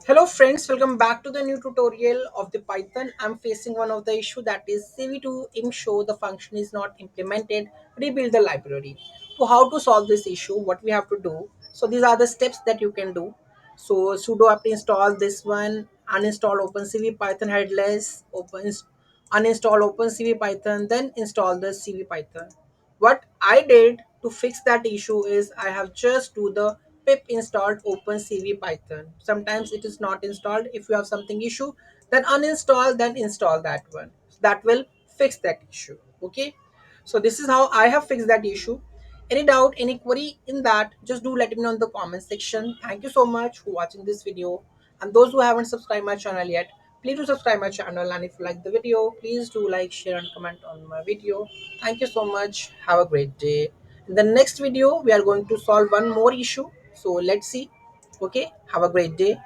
Hello friends, welcome back to the new tutorial of the Python. I'm facing one of the issue that is cv2.imshow the function is not implemented, rebuild the library. So how to solve this issue, what we have to do. So these are the steps that you can do. So sudo apt install this one, uninstall opencv-python headless, uninstall opencv-python, then install the cv-python. What I did to fix that issue is I have just do the pip installed opencv-python. Sometimes it is not installed. If you have something issue, then uninstall, then install that one. That will fix that issue. Okay. So this is how I have fixed that issue. Any doubt, any query in that, just do let me know in the comment section. Thank you so much for watching this video. And those who haven't subscribed my channel yet, please do subscribe my channel. And if you like the video, please do like, share, and comment on my video. Thank you so much. Have a great day. In the next video, we are going to solve one more issue. So let's see. Okay. Have a great day.